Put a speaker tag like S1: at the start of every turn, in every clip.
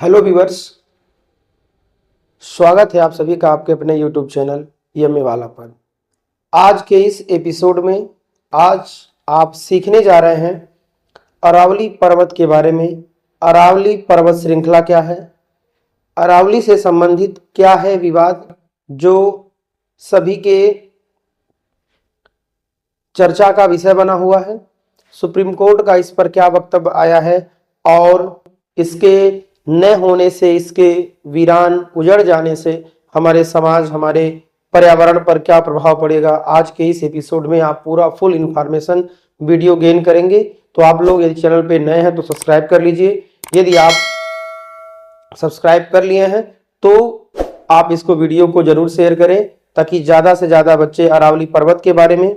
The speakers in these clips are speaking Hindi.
S1: हेलो व्यूअर्स, स्वागत है आप सभी का आपके अपने यूट्यूब चैनल यम्मे वाला पर। आज के इस एपिसोड में आज आप सीखने जा रहे हैं अरावली पर्वत के बारे में। अरावली पर्वत श्रृंखला क्या है, अरावली से संबंधित क्या है विवाद जो सभी के चर्चा का विषय बना हुआ है, सुप्रीम कोर्ट का इस पर क्या वक्तव्य आया है और इसके न होने से, इसके वीरान उजड़ जाने से हमारे समाज, हमारे पर्यावरण पर क्या प्रभाव पड़ेगा। आज के इस एपिसोड में आप पूरा फुल इंफॉर्मेशन वीडियो गेन करेंगे। तो आप लोग यदि चैनल पे नए हैं तो सब्सक्राइब कर लीजिए। यदि आप सब्सक्राइब कर लिए हैं तो आप इसको वीडियो को जरूर शेयर करें ताकि ज़्यादा से ज़्यादा बच्चे अरावली पर्वत के बारे में,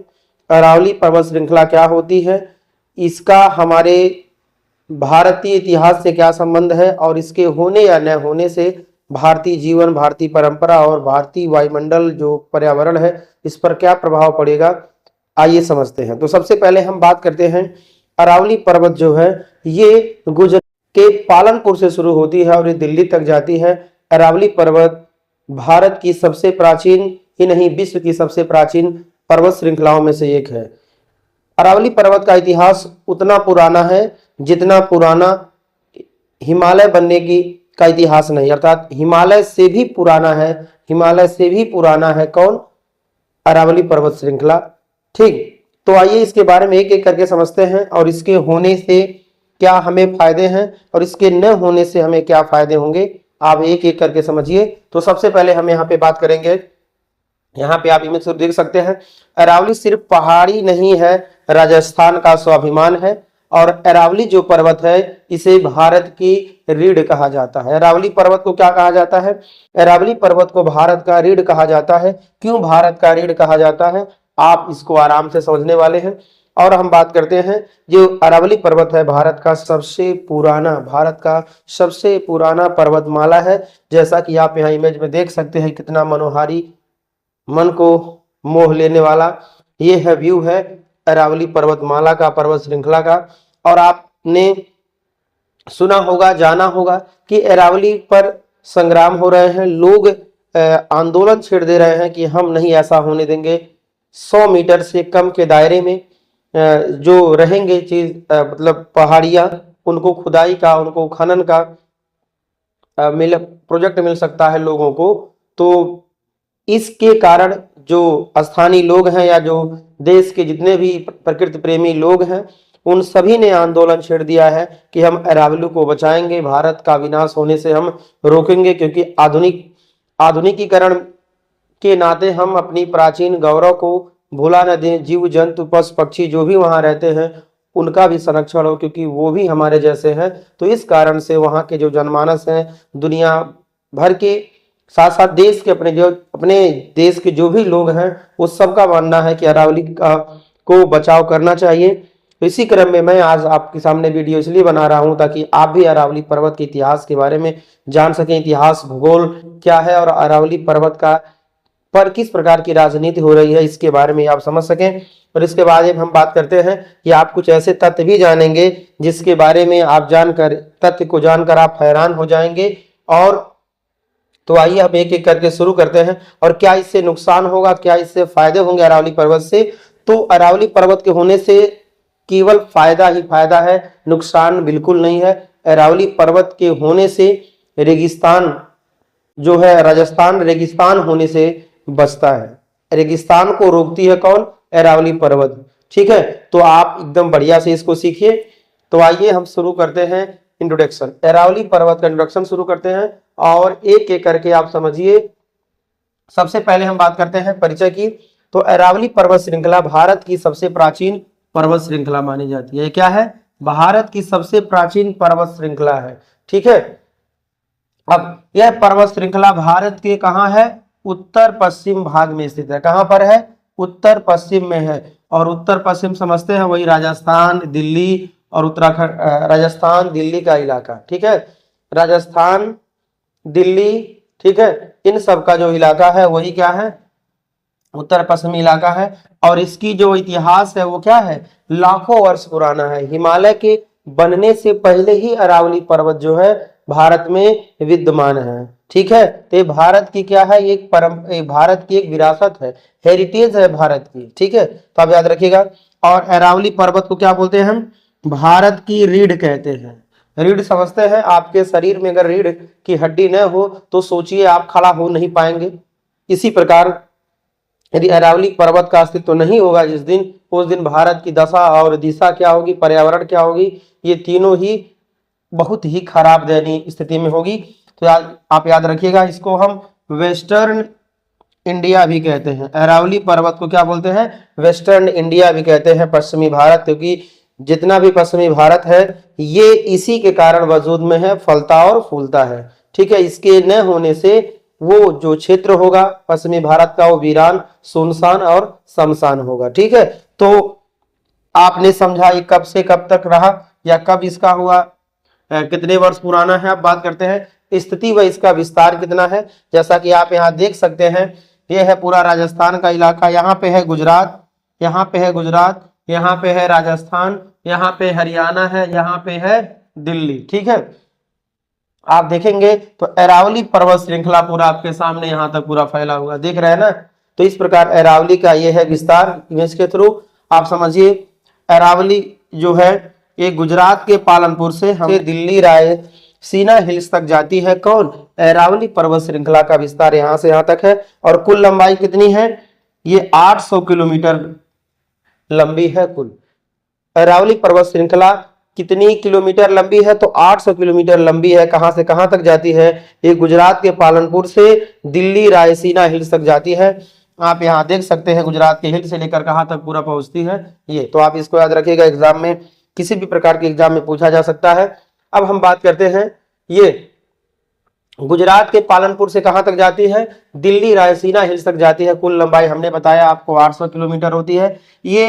S1: अरावली पर्वत श्रृंखला क्या होती है, इसका हमारे भारतीय इतिहास से क्या संबंध है और इसके होने या न होने से भारतीय जीवन, भारतीय परंपरा और भारतीय वायुमंडल जो पर्यावरण है इस पर क्या प्रभाव पड़ेगा, आइए समझते हैं। तो सबसे पहले हम बात करते हैं अरावली पर्वत जो है ये गुजरात के पालनपुर से शुरू होती है और ये दिल्ली तक जाती है। अरावली पर्वत भारत की सबसे प्राचीन ही नहीं, विश्व की सबसे प्राचीन पर्वत श्रृंखलाओं में से एक है। अरावली पर्वत का इतिहास उतना पुराना है जितना पुराना हिमालय बनने की का इतिहास नहीं, अर्थात हिमालय से भी पुराना है। हिमालय से भी पुराना है कौन? अरावली पर्वत श्रृंखला। ठीक, तो आइए इसके बारे में एक एक करके समझते हैं और इसके होने से क्या हमें फायदे हैं और इसके न होने से हमें क्या फायदे होंगे, आप एक एक करके समझिए। तो सबसे पहले हम यहाँ पे बात करेंगे, यहाँ पे आप इमेज देख सकते हैं। अरावली सिर्फ पहाड़ी नहीं है, राजस्थान का स्वाभिमान है और अरावली जो पर्वत है इसे भारत की रीढ़ कहा जाता है। अरावली पर्वत को क्या कहा जाता है? अरावली पर्वत को भारत का रीढ़ कहा जाता है। क्यों भारत का रीढ़ कहा जाता है, आप इसको आराम से समझने वाले हैं। और हम बात करते हैं जो अरावली पर्वत है भारत का सबसे पुराना पर्वतमाला है। जैसा कि आप यहाँ इमेज में देख सकते हैं, कितना मनोहारी, मन को मोह लेने वाला ये है व्यू है अरावली पर्वतमाला का, पर्वत श्रृंखला का। और आपने सुना होगा, जाना होगा कि अरावली पर संग्राम हो रहे हैं, लोग आंदोलन छेड़ दे रहे हैं कि हम नहीं ऐसा होने देंगे। 100 मीटर से कम के दायरे में जो रहेंगे चीज, मतलब पहाड़ियां, उनको खुदाई का, उनको खनन का प्रोजेक्ट मिल सकता है लोगों को। तो इसके कारण जो स्थानीय लोग हैं या जो देश के जितने भी प्रकृति प्रेमी लोग हैं उन सभी ने आंदोलन छेड़ दिया है कि हम अरावली को बचाएंगे, भारत का विनाश होने से हम रोकेंगे, क्योंकि आधुनिकीकरण के नाते हम अपनी प्राचीन गौरव को भुला न दें। जीव जंतु, पशु पक्षी जो भी वहां रहते हैं उनका भी संरक्षण हो, क्योंकि वो भी हमारे जैसे हैं। तो इस कारण से वहां के जो जनमानस हैं, दुनिया भर के साथ साथ देश के अपने देश के जो भी लोग हैं वो सबका मानना है कि अरावली को बचाव करना चाहिए। तो इसी क्रम में मैं आज आपके सामने वीडियो इसलिए बना रहा हूं ताकि आप भी अरावली पर्वत के इतिहास के बारे में जान सकें, इतिहास भूगोल क्या है और अरावली पर्वत का पर किस प्रकार की राजनीति हो रही है इसके बारे में आप समझ सकें। और इसके बाद हम बात करते हैं कि आप कुछ ऐसे तथ्य भी जानेंगे जिसके बारे में आप तथ्य को जानकर आप हैरान हो जाएंगे। और तो आइए हम एक एक करके शुरू करते हैं। और क्या इससे नुकसान होगा, क्या इससे फायदे होंगे अरावली पर्वत से? तो अरावली पर्वत के होने से केवल फायदा ही फायदा है, नुकसान बिल्कुल नहीं है। अरावली पर्वत के होने से रेगिस्तान जो है, राजस्थान रेगिस्तान होने से बचता है। रेगिस्तान को रोकती है कौन? अरावली पर्वत। ठीक है, तो आप एकदम बढ़िया से इसको सीखिए। तो आइए हम शुरू करते हैं इंट्रोडक्शन, अरावली पर्वत का इंट्रोडक्शन शुरू करते हैं और एक एक करके आप समझिए। सबसे पहले हम बात करते हैं परिचय की। तो अरावली पर्वत श्रृंखला भारत की सबसे प्राचीन पर्वत श्रृंखला मानी जाती है। क्या है? भारत की सबसे प्राचीन पर्वत श्रृंखला है। ठीक है, अब यह पर्वत श्रृंखला भारत के कहां है? उत्तर पश्चिम भाग में स्थित है। कहां पर है? उत्तर पश्चिम में है। और उत्तर पश्चिम समझते हैं वही राजस्थान, दिल्ली और उत्तराखंड, राजस्थान दिल्ली का इलाका। ठीक है, राजस्थान, दिल्ली, ठीक है, इन सब का जो इलाका है वही क्या है? उत्तर पश्चिमी इलाका है। और इसकी जो इतिहास है वो क्या है? लाखों वर्ष पुराना है। हिमालय के बनने से पहले ही अरावली पर्वत जो है भारत में विद्यमान है। ठीक है, तो ये भारत की क्या है, एक भारत की एक विरासत है, हेरिटेज है भारत की। ठीक है, तो आप याद रखिएगा। और अरावली पर्वत को क्या बोलते हैं हम, भारत की रीढ़ कहते हैं। रीढ़ समझते हैं, आपके शरीर में अगर रीढ़ की हड्डी न हो तो सोचिए आप खड़ा हो नहीं पाएंगे। इसी प्रकार यदि अरावली पर्वत का अस्तित्व तो नहीं होगा जिस दिन, उस दिन भारत की दशा और दिशा क्या होगी, पर्यावरण क्या होगी, ये तीनों ही बहुत ही खराब दयनीय स्थिति में होगी। तो आप याद रखिएगा, इसको हम वेस्टर्न इंडिया भी कहते हैं। अरावली पर्वत को क्या बोलते हैं, वेस्टर्न इंडिया भी कहते हैं, पश्चिमी भारत, क्योंकि जितना भी पश्चिमी भारत है ये इसी के कारण वजूद में है, फलता और फूलता है। ठीक है, इसके न होने से वो जो क्षेत्र होगा पश्चिमी भारत का वो वीरान, सुनसान और शमशान होगा। ठीक है, तो आपने समझा ये कब से कब तक रहा या कब इसका हुआ, कितने वर्ष पुराना है। अब बात करते हैं स्थिति व इसका विस्तार कितना है। जैसा कि आप यहाँ देख सकते हैं, ये है पूरा राजस्थान का इलाका, यहाँ पे है गुजरात, यहाँ पे है गुजरात, यहाँ पे है राजस्थान, यहाँ पे हरियाणा है, यहाँ पे है दिल्ली। ठीक है, आप देखेंगे तो अरावली पर्वत श्रृंखला पूरा आपके सामने यहाँ तक पूरा फैला हुआ दिख रहा है ना। तो इस प्रकार अरावली का ये है विस्तार, इमेज के थ्रू आप समझिए। अरावली जो है ये गुजरात के पालनपुर से हम दिल्ली रायसीना हिल्स तक जाती है। कौन, अरावली पर्वत श्रृंखला का विस्तार यहाँ से यहाँ तक है। और कुल लंबाई कितनी है, ये 800 किलोमीटर लंबी है। कुल अरावली पर्वत श्रृंखला कितनी किलोमीटर लंबी है, तो 800 किलोमीटर लंबी है। कहां से कहां तक जाती है, ये गुजरात के पालनपुर से दिल्ली रायसीना हिल्स तक जाती है। आप यहाँ देख सकते हैं गुजरात के हिल से लेकर कहां तक पूरा पहुंचती है ये। तो आप इसको याद रखिएगा, एग्जाम में किसी भी प्रकार के एग्जाम में पूछा जा सकता है। अब हम बात करते हैं, ये गुजरात के पालनपुर से कहां तक जाती है, दिल्ली रायसीना हिल्स तक जाती है। कुल लंबाई हमने बताया आपको 800 किलोमीटर होती है। ये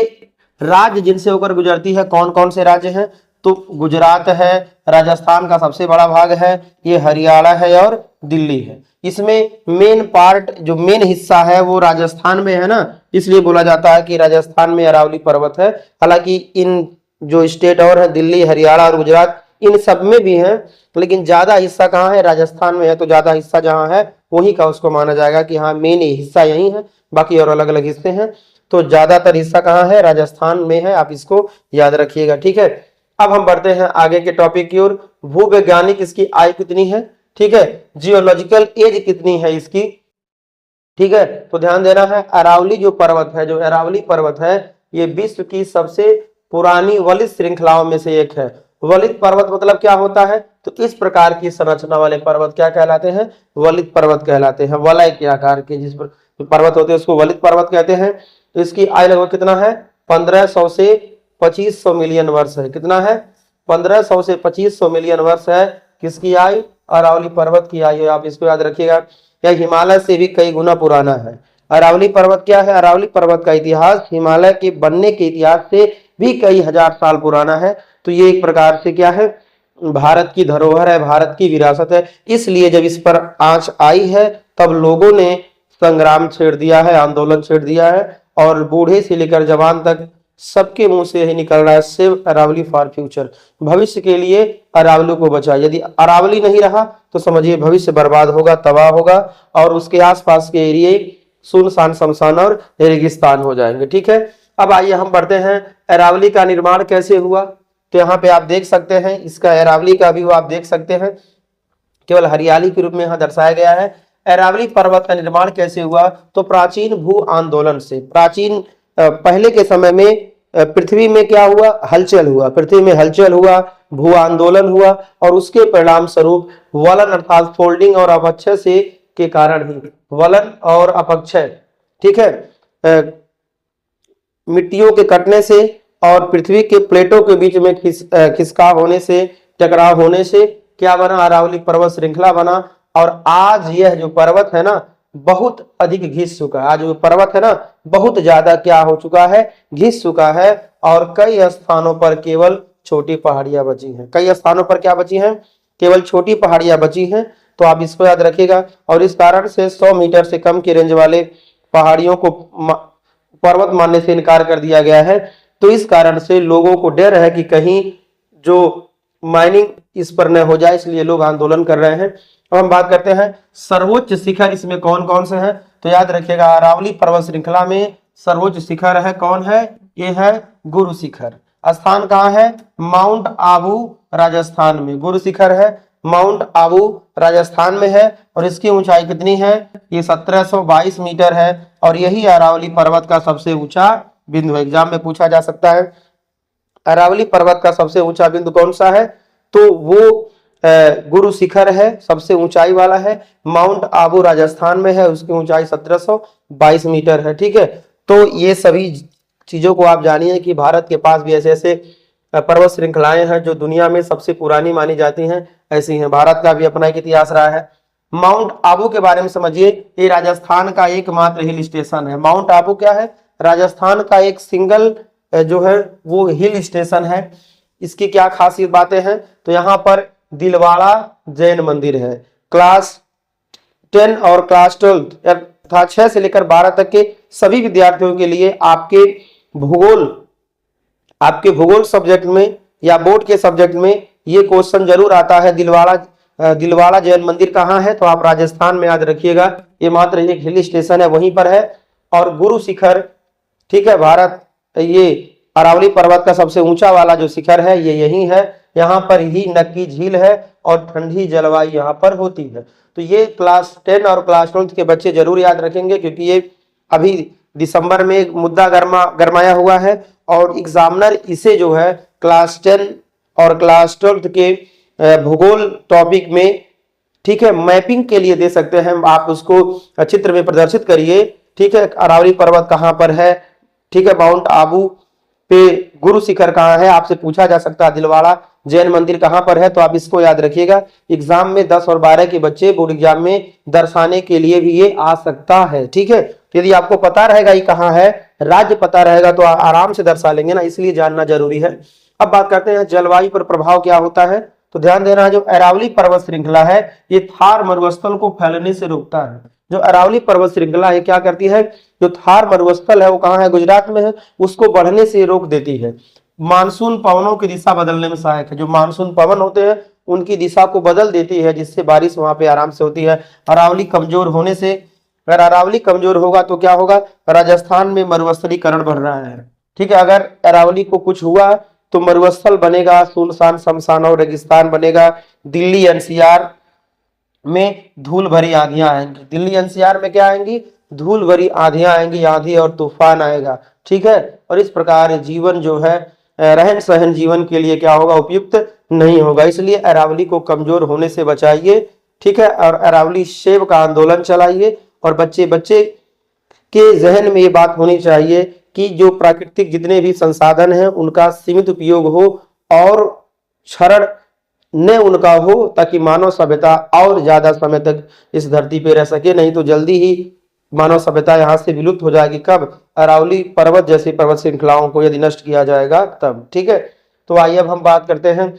S1: राज्य जिनसे होकर गुजरती है, कौन कौन से राज्य हैं, तो गुजरात है, राजस्थान का सबसे बड़ा भाग है, ये हरियाणा है और दिल्ली है। इसमें मेन पार्ट जो मेन हिस्सा है वो राजस्थान में है ना, इसलिए बोला जाता है कि राजस्थान में अरावली पर्वत है। हालांकि इन जो स्टेट और है, दिल्ली, हरियाणा और गुजरात, इन सब में भी है, लेकिन ज्यादा हिस्सा कहाँ है, राजस्थान में है। तो ज्यादा हिस्सा जहाँ है वहीं का उसको माना जाएगा कि हाँ मेन हिस्सा यही है, बाकी और अलग अलग हिस्से हैं। तो ज्यादातर हिस्सा कहाँ है, राजस्थान में है, आप इसको याद रखिएगा। ठीक है, अब हम बढ़ते हैं आगे के टॉपिक की ओर। भूवैज्ञानिक इसकी आयु कितनी है, ठीक है, जियोलॉजिकल एज कितनी है इसकी। ठीक है, तो ध्यान देना है, अरावली जो पर्वत है, जो अरावली पर्वत है, ये विश्व की सबसे पुरानी वलित श्रृंखलाओं में से एक है। वलित पर्वत मतलब क्या होता है, तो इस प्रकार की संरचना वाले पर्वत क्या कहलाते हैं, वलित पर्वत कहलाते हैं। वलय के आकार के जिस पर पर्वत होते हैं उसको वलित पर्वत कहते हैं। तो इसकी आयु लगभग कितना है, 1500 से 2500 मिलियन वर्ष है। कितना है, 1500 से 2500 मिलियन वर्ष है किसकी आयु, अरावली पर्वत की आयु। आप इसको याद रखिएगा, यह हिमालय से भी कई गुना पुराना है। अरावली पर्वत क्या है, अरावली पर्वत का इतिहास हिमालय के बनने के इतिहास से भी कई हजार साल पुराना है। तो ये एक प्रकार से क्या है, भारत की धरोहर है, भारत की विरासत है। इसलिए जब इस पर आंच आई है तब लोगों ने संग्राम छेड़ दिया है, आंदोलन छेड़ दिया है, और बूढ़े से लेकर जवान तक सबके मुंह से यही निकल रहा है, सेव अरावली फॉर फ्यूचर, भविष्य के लिए अरावली को बचाए। यदि अरावली नहीं रहा तो समझिए भविष्य बर्बाद होगा, तबाह होगा, और उसके आसपास के एरिए सुनसान, शमशान और रेगिस्तान हो जाएंगे। ठीक है, अब आइए हम बढ़ते हैं, अरावली का निर्माण कैसे हुआ। तो यहाँ पे आप देख सकते हैं, इसका अरावली का व्यू आप देख सकते हैं, केवल हरियाली के रूप में यहाँ दर्शाया गया है। अरावली पर्वत का निर्माण कैसे हुआ, तो प्राचीन भू आंदोलन से। प्राचीन पहले के समय में पृथ्वी में क्या हुआ, हलचल हुआ, पृथ्वी में हलचल हुआ, भू आंदोलन हुआ, और उसके परिणाम स्वरूप वलन अर्थात फोल्डिंग और अपक्षय से के कारण ही, वलन और अपक्षय, ठीक है, मिट्टियों के कटने से और पृथ्वी के प्लेटों के बीच में खिसकाव होने से, टकराव होने से क्या बना, अरावली पर्वत श्रृंखला बना। और आज यह जो पर्वत है ना बहुत अधिक घिस चुका है, आज जो पर्वत है ना बहुत ज्यादा क्या हो चुका है, घिस चुका है, और कई स्थानों पर केवल छोटी पहाड़ियां बची हैं। कई स्थानों पर क्या बची हैं, केवल छोटी पहाड़ियां बची हैं। तो आप इसको याद रखिएगा, और इस कारण से 100 मीटर से कम की रेंज वाले पहाड़ियों को पर्वत मानने से इनकार कर दिया गया है। तो इस कारण से लोगों को डर है कि कहीं जो माइनिंग इस पर न हो जाए, इसलिए लोग आंदोलन कर रहे हैं। अब हम बात करते हैं सर्वोच्च शिखर इसमें कौन कौन से हैं। तो याद रखिएगा अरावली पर्वत श्रृंखला में सर्वोच्च शिखर है कौन है, ये है गुरु शिखर। स्थान कहाँ है, माउंट आबू राजस्थान में। गुरु शिखर है माउंट आबू राजस्थान में है और इसकी ऊंचाई कितनी है, ये 1722 मीटर है और यही अरावली पर्वत का सबसे ऊंचा बिंदु है। एग्जाम में पूछा जा सकता है अरावली पर्वत का सबसे ऊंचा बिंदु कौन सा है, तो वो गुरु शिखर है, सबसे ऊंचाई वाला है, माउंट आबू राजस्थान में है, उसकी ऊंचाई 1722 मीटर है। ठीक है, तो ये सभी चीजों को आप जानिए कि भारत के पास भी ऐसे ऐसे पर्वत श्रृंखलाएं हैं जो दुनिया में सबसे पुरानी मानी जाती हैं, ऐसी हैं। भारत का भी अपना एक इतिहास रहा है। माउंट आबू के बारे में समझिए, ये राजस्थान का एकमात्र हिल स्टेशन है। माउंट आबू क्या है, राजस्थान का एक सिंगल जो है वो हिल स्टेशन है। इसकी क्या खासियत बातें हैं, तो यहाँ पर दिलवाड़ा जैन मंदिर है। क्लास 10 और क्लास 12 अर्थात 6 से लेकर 12 तक के सभी विद्यार्थियों के लिए आपके भूगोल सब्जेक्ट में या बोर्ड के सब्जेक्ट में ये क्वेश्चन जरूर आता है, दिलवाड़ा जैन मंदिर कहाँ है, तो आप राजस्थान में याद रखिएगा, ये मात्र एक हिल स्टेशन है, वहीं पर है। और गुरु शिखर, ठीक है, भारत ये अरावली पर्वत का सबसे ऊंचा वाला जो शिखर है ये यही है। यहाँ पर ही नक्की झील है और ठंडी जलवायु यहाँ पर होती है। तो ये क्लास 10 और क्लास 12 के बच्चे जरूर याद रखेंगे, क्योंकि ये अभी दिसंबर में एक मुद्दा गरमाया हुआ है और एग्जामिनर इसे जो है क्लास 10 और क्लास 12 के भूगोल टॉपिक में, ठीक है, मैपिंग के लिए दे सकते हैं। आप उसको चित्र में प्रदर्शित करिए, ठीक है, अरावली पर्वत कहाँ पर है, ठीक है, माउंट आबू पे गुरु शिखर कहाँ है, आपसे पूछा जा सकता है दिलवाड़ा जैन मंदिर कहाँ पर है, तो आप इसको याद रखिएगा। एग्जाम में 10 और 12 के बच्चे बोर्ड एग्जाम में दर्शाने के लिए भी ये आ सकता है। ठीक है, यदि आपको पता रहेगा ये कहाँ है, राज्य पता रहेगा, तो आराम से दर्शा लेंगे ना, इसलिए जानना जरूरी है। अब बात करते हैं जलवायु पर प्रभाव क्या होता है। तो ध्यान देना, जो अरावली पर्वत श्रृंखला है ये थार मरुस्थल को फैलने से रोकता है। जो अरावली पर्वत श्रृंखला है क्या करती है, जो थार मरुस्थल है वो कहाँ है, गुजरात में है, उसको बढ़ने से रोक देती है। मानसून पवनों की दिशा बदलने में सहायक है। जो मानसून पवन होते हैं उनकी दिशा को बदल देती है, जिससे बारिश वहां पे आराम से होती है। अरावली कमजोर होने से, अगर अरावली कमजोर होगा तो क्या होगा, राजस्थान में मरुस्थलीकरण बढ़ रहा है। ठीक है, अगर अरावली को कुछ हुआ तो मरुस्थल बनेगा, सुनसान शमशान और रेगिस्तान बनेगा। दिल्ली एनसीआर में धूल भरी आंधियां आएंगी। दिल्ली एनसीआर में क्या आएंगी, धूल भरी आंधियां आएंगी, आंधी और तूफान आएगा। ठीक है, और इस प्रकार जीवन जो है रहन सहन जीवन के लिए क्या होगा, उपयुक्त नहीं होगा। इसलिए अरावली को कमजोर होने से बचाइए। ठीक है, और अरावली सेव का आंदोलन चलाइए और बच्चे के जहन में ये बात होनी चाहिए कि जो प्राकृतिक जितने भी संसाधन हैं उनका सीमित उपयोग हो और क्षरण न उनका हो, ताकि मानव सभ्यता और ज्यादा समय तक इस धरती पे रह सके। नहीं तो जल्दी ही मानव सभ्यता यहाँ से विलुप्त हो जाएगी। कब, अरावली पर्वत जैसी पर्वत श्रृंखलाओं को यदि नष्ट किया जाएगा तब। ठीक है, तो आइए अब हम बात करते हैं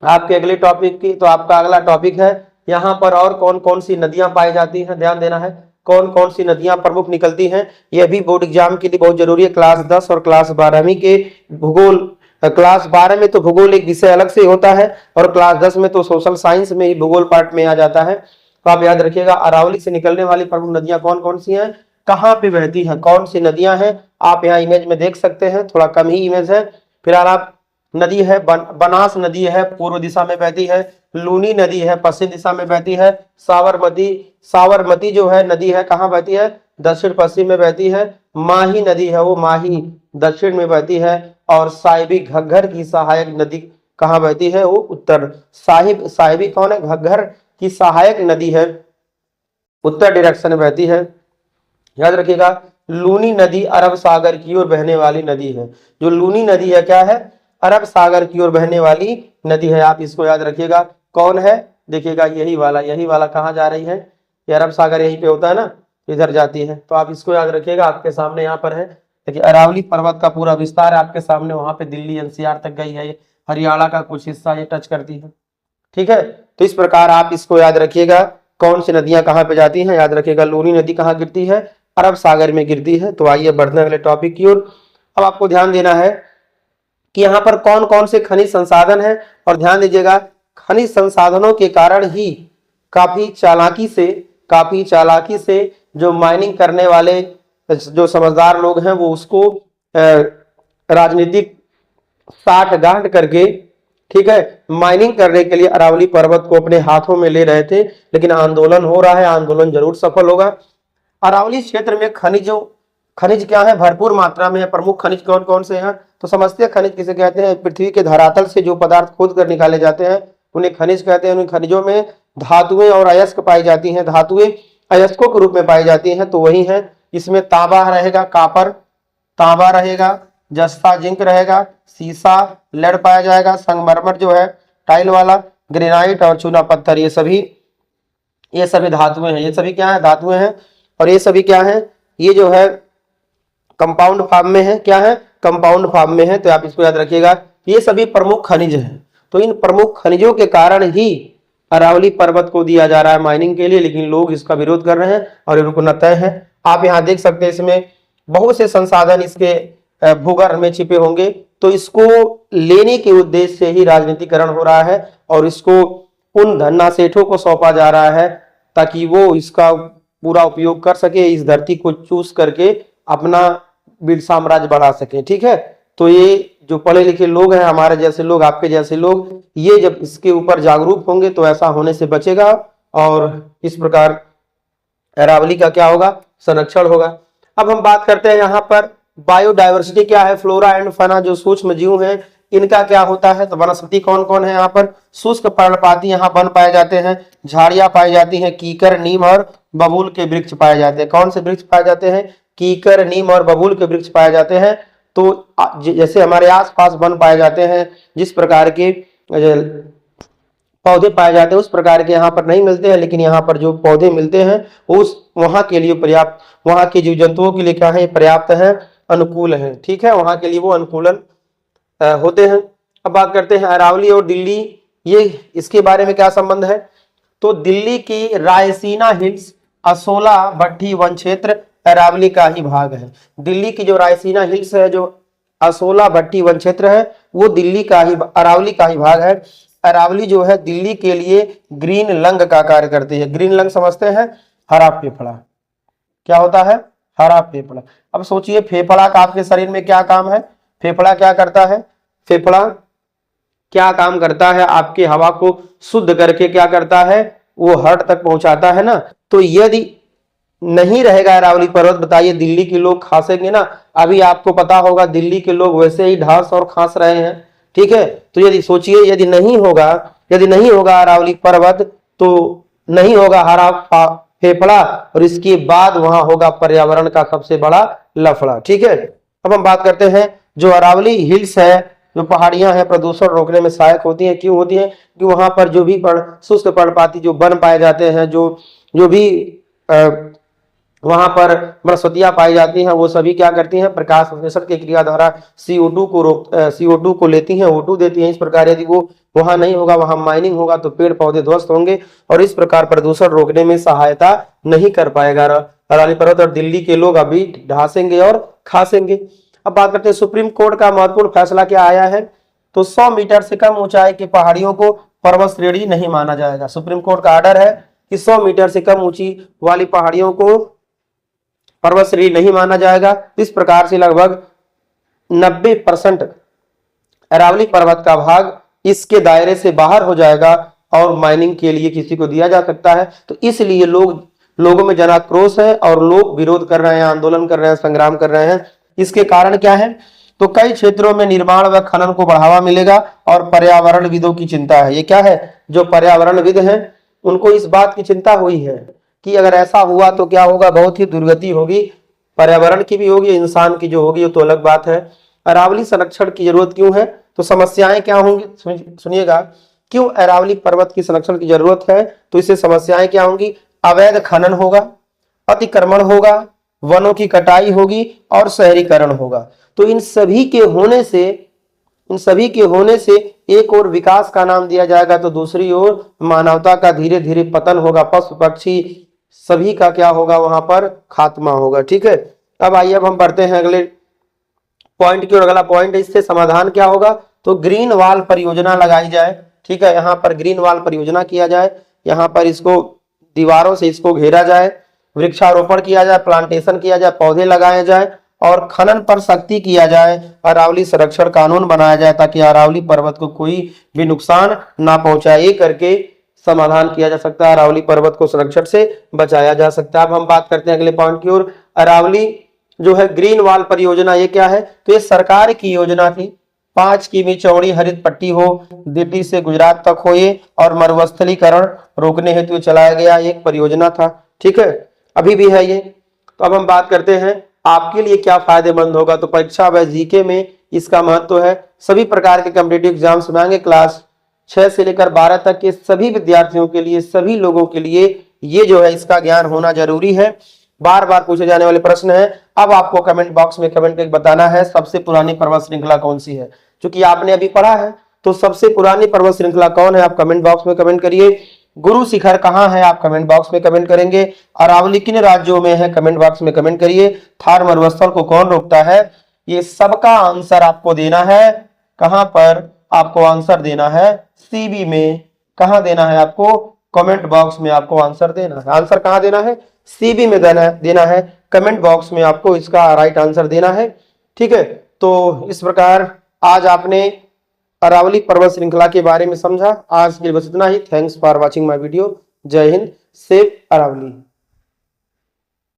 S1: आपके अगले टॉपिक की। तो आपका अगला टॉपिक है यहाँ पर और कौन कौन सी नदियां पाई जाती हैं। ध्यान देना है, कौन कौन सी नदियां प्रमुख निकलती हैं, यह भी बोर्ड एग्जाम के लिए बहुत जरूरी है। क्लास 10 और क्लास 12वीं के भूगोल, क्लास 12 में तो भूगोल एक विषय अलग से होता है और क्लास 10 में तो सोशल साइंस में ही भूगोल पार्ट में आ जाता है। तो आप याद रखिएगा अरावली से निकलने वाली प्रमुख नदियां कौन कौन सी हैं, कहाँ पे बहती हैं, कौन सी नदियां हैं, आप यहाँ इमेज में देख सकते हैं, थोड़ा कम ही इमेज है। फिलहाल आप नदी है बनास नदी है, पूर्व दिशा में बहती है। लूनी नदी है, पश्चिम दिशा में बहती है। साबरमती जो है नदी है, कहाँ बहती है, दक्षिण पश्चिम में बहती है। माही नदी है, वो माही दक्षिण में बहती है। और साहिबी घग्घर की सहायक नदी कहाँ बहती है, वो उत्तर। साहिबी कौन है, घग्घर की सहायक नदी है, उत्तर डायरेक्शन में बहती है। याद रखिएगा लूनी नदी अरब सागर की ओर बहने वाली नदी है। जो लूनी नदी है क्या है, अरब सागर की ओर बहने वाली नदी है। आप इसको याद रखिएगा कौन है, देखिएगा यही वाला कहाँ जा रही है, ये अरब सागर यहीं पे होता है ना, इधर जाती है। तो आप इसको याद रखिएगा, आपके सामने यहाँ पर है। देखिए अरावली पर्वत का पूरा विस्तार है आपके सामने, वहां पे दिल्ली एनसीआर तक गई है, हरियाणा का कुछ हिस्सा ये टच करती है। ठीक है, तो इस प्रकार आप इसको याद रखिएगा, कौन सी नदियां कहाँ पे जाती हैं। याद रखिएगा लूनी नदी कहाँ गिरती है, अरब सागर में गिरती है। तो आइए बढ़ते हैं अगले टॉपिक की ओर। अब आपको ध्यान देना है कि यहाँ पर कौन कौन से खनिज संसाधन हैं। और ध्यान दीजिएगा, खनिज संसाधनों के कारण ही काफी चालाकी से जो माइनिंग करने वाले जो समझदार लोग हैं वो उसको राजनीतिक साठगांठ करके, ठीक है, माइनिंग करने के लिए अरावली पर्वत को अपने हाथों में ले रहे थे। लेकिन आंदोलन हो रहा है, आंदोलन जरूर सफल होगा। अरावली क्षेत्र में खनिज क्या है, भरपूर मात्रा में है। प्रमुख खनिज कौन कौन से हैं, तो समस्तीय खनिज किसे कहते हैं, पृथ्वी के धरातल से जो पदार्थ खोद कर निकाले जाते हैं उन्हें खनिज कहते हैं। उन खनिजों में धातुएं और अयस्क पाई जाती हैं। धातुएं अयस्कों के रूप में पाई जाती हैं, तो वही है। इसमें तांबा रहेगा, कापर तांबा रहेगा, जस्ता जिंक रहेगा, सीसा लेड पाया जाएगा, संगमरमर जो है टाइल वाला, ग्रेनाइट और चूना पत्थर, ये सभी धातुएं हैं। ये सभी क्या है, धातुएं हैं। और ये सभी क्या है, ये जो है कंपाउंड फॉर्म में है। क्या है, कंपाउंड फॉर्म में है। तो आप इसको याद रखिएगा, ये सभी प्रमुख खनिज हैं। तो इन प्रमुख खनिजों के कारण ही अरावली पर्वत को दिया जा रहा है माइनिंग के लिए, लेकिन लोग इसका विरोध कर रहे हैं और ये रुकना तय है। आप यहाँ देख सकते हैं, इसमें बहुत से संसाधन इसके भूगर्भ में छिपे होंगे। तो इसको लेने के उद्देश्य से ही राजनीतिकरण हो रहा है और इसको उन धन्ना सेठों को सौंपा जा रहा है ताकि वो इसका पूरा उपयोग कर सके, इस धरती को चूस करके अपना बीड़ साम्राज्य बढ़ा सके। ठीक है, तो ये जो पढ़े लिखे लोग हैं, हमारे जैसे लोग, आपके जैसे लोग, ये जब इसके ऊपर जागरूक होंगे तो ऐसा होने से बचेगा और इस प्रकार अरावली का क्या होगा, संरक्षण होगा। अब हम बात करते हैं यहाँ पर बायोडायवर्सिटी क्या है, फ्लोरा एंड फना जो सूक्ष्म जीव हैं इनका क्या होता है। तो वनस्पति कौन कौन है यहाँ पर, शुष्क पर्णपाती यहाँ वन पाए जाते हैं, झाड़ियां पाई जाती हैं, कीकर, नीम और बबूल के वृक्ष पाए जाते हैं। कौन से वृक्ष पाए जाते हैं, कीकर, नीम और बबूल के वृक्ष पाए जाते हैं। तो जैसे हमारे आसपास वन पाए जाते हैं, जिस प्रकार के पौधे पाए जाते हैं उस प्रकार के यहाँ पर नहीं मिलते हैं, लेकिन यहाँ पर जो पौधे मिलते हैं उस वहां के लिए पर्याप्त, वहां के जीव जंतुओं के लिए क्या है, पर्याप्त है, अनुकूल है। ठीक है, वहां के लिए वो अनुकूलन होते हैं। अब बात करते हैं अरावली और दिल्ली, ये इसके बारे में क्या संबंध है। तो दिल्ली की रायसीना हिल्स, असोला भट्टी वन क्षेत्र अरावली का ही भाग है। दिल्ली की जो रायसीना हिल्स है, जो असोला भट्टी वन क्षेत्र है, वो दिल्ली का ही, अरावली का ही भाग है। अरावली जो है दिल्ली के लिए ग्रीन लंग का कार्य करती है। ग्रीन लंग समझते हैं, हरा फेफड़ा। क्या होता है, हरा फेफड़ा। अब सोचिए फेफड़ा का आपके शरीर में क्या काम है, फेफड़ा क्या करता है, फेफड़ा क्या काम करता है, आपकी हवा को शुद्ध करके क्या करता है, वो हार्ट तक पहुंचाता है ना। तो यदि नहीं रहेगा अरावली पर्वत, बताइए दिल्ली के लोग खांसेंगे ना। अभी आपको पता होगा दिल्ली के लोग वैसे ही ढांस और खांस रहे हैं। ठीक है, तो यदि सोचिए यदि नहीं होगा अरावली पर्वत तो नहीं होगा हरा फेफड़ा, और इसके बाद वहां होगा पर्यावरण का सबसे बड़ा लफड़ा। ठीक है, अब हम बात करते हैं जो अरावली हिल्स है, जो पहाड़ियां हैं, प्रदूषण रोकने में सहायक होती हैं। क्यों होती हैं, कि वहां पर जो भी शुष्क पर्णपाती जो वन पाए जाते हैं, जो भी वहां पर वनस्पतियां पाई जाती हैं, वो सभी क्या करती हैं, प्रकाश संश्लेषण की क्रिया द्वारा CO2 को लेती हैं, O2 देती हैं। इस प्रकार यदि वो वहां नहीं होगा, वहां माइनिंग होगा तो पेड़ पौधे ध्वस्त होंगे और इस प्रकार प्रदूषण रोकने में सहायता नहीं कर पाएगा अरावली पर्वत, और दिल्ली के लोग अभी ढांसेंगे और खासेंगे। अब बात करते हैं सुप्रीम कोर्ट का महत्वपूर्ण फैसला क्या आया है। तो 100 मीटर से कम ऊंचाई की पहाड़ियों को पर्वत श्रेणी नहीं माना जाएगा। सुप्रीम कोर्ट का आर्डर है कि 100 मीटर से कम ऊंची वाली पहाड़ियों को पर्वत श्रेणी नहीं माना जाएगा। इस प्रकार से लगभग 90% अरावली पर्वत का भाग इसके दायरे से बाहर हो जाएगा और माइनिंग के लिए किसी को दिया जा सकता है। तो इसलिए लोगों में जन आक्रोश है और लोग विरोध कर रहे हैं, आंदोलन कर रहे हैं, संग्राम कर रहे हैं। इसके कारण क्या है, तो कई क्षेत्रों में निर्माण व खनन को बढ़ावा मिलेगा और पर्यावरणविदों की चिंता है। ये क्या है, जो पर्यावरणविद हैं उनको इस बात की चिंता हुई है कि अगर ऐसा हुआ तो क्या होगा, बहुत ही दुर्गति होगी, पर्यावरण की भी होगी, इंसान की जो होगी वो तो अलग बात है। अरावली संरक्षण की जरूरत क्यों है, तो समस्याएं क्या होंगी, सुनिएगा। क्यों अरावली पर्वत की संरक्षण की जरूरत है, तो इससे समस्याएं क्या होंगी, अवैध खनन होगा, अतिक्रमण होगा, वनों की कटाई होगी और शहरीकरण होगा। तो इन सभी के होने से एक और विकास का नाम दिया जाएगा तो दूसरी ओर मानवता का धीरे धीरे पतन होगा, पशु पक्षी सभी का क्या होगा, वहां पर खात्मा होगा। ठीक है, अब आइए अब हम बढ़ते हैं अगले पॉइंट की ओर अगला पॉइंट है, इससे समाधान क्या होगा, तो ग्रीन वॉल परियोजना लगाई जाए। ठीक है, यहाँ पर ग्रीन वॉल परियोजना किया जाए, यहाँ पर इसको दीवारों से इसको घेरा जाए, वृक्षारोपण किया जाए, प्लांटेशन किया जाए, पौधे लगाए जाए और खनन पर सख्ती किया जाए। अरावली संरक्षण कानून बनाया जाए ताकि अरावली पर्वत को कोई भी नुकसान ना पहुंचाए। ये करके समाधान किया जा सकता है, अरावली पर्वत को संरक्षण से बचाया जा सकता है। अब हम बात करते हैं अगले पॉइंट की ओर। अरावली जो है ग्रीन वॉल परियोजना, ये क्या है, तो ये सरकार की योजना थी। 5 किमी चौड़ी हरित पट्टी हो, दिल्ली से गुजरात तक हो ये, और मरुस्थलीकरण रोकने हेतु चलाया गया एक परियोजना था। ठीक है, अभी भी है ये। तो अब हम बात करते हैं आपके लिए क्या फायदेमंद होगा, तो परीक्षा व जीके में इसका महत्व है। सभी प्रकार के कॉम्पिटिटिव एग्जाम्स में आएंगे, क्लास 6 से लेकर 12 तक के सभी विद्यार्थियों के लिए, सभी लोगों के लिए ये जो है इसका ज्ञान होना जरूरी है। बार बार पूछे जाने वाले प्रश्न है। अब आपको कमेंट बॉक्स में कमेंट करके बताना है सबसे पुरानी पर्वत श्रृंखला कौन सी है। क्योंकि आपने अभी पढ़ा है, तो सबसे पुरानी पर्वत श्रृंखला कौन है, आप कमेंट बॉक्स में कमेंट करिए। गुरु शिखर कहाँ है, आप कमेंट बॉक्स में कमेंट करेंगे। अरावली किन राज्यों में है, कमेंट बॉक्स में कमेंट करिए। थार मरुस्थल को कौन रोकता है, ये सबका आंसर आपको देना है। कहां पर आपको आंसर देना है, सीबी में। कहां देना है आपको, कमेंट बॉक्स में आपको आंसर देना है। आंसर कहां देना है, सीबी में देना है। कमेंट बॉक्स में आपको इसका राइट आंसर देना है। ठीक है, तो इस प्रकार आज आपने अरावली पर्वत श्रृंखला के बारे में समझा। आज के लिए बस इतना ही। Thanks for watching my video. Jai Hind, safe Aravalli.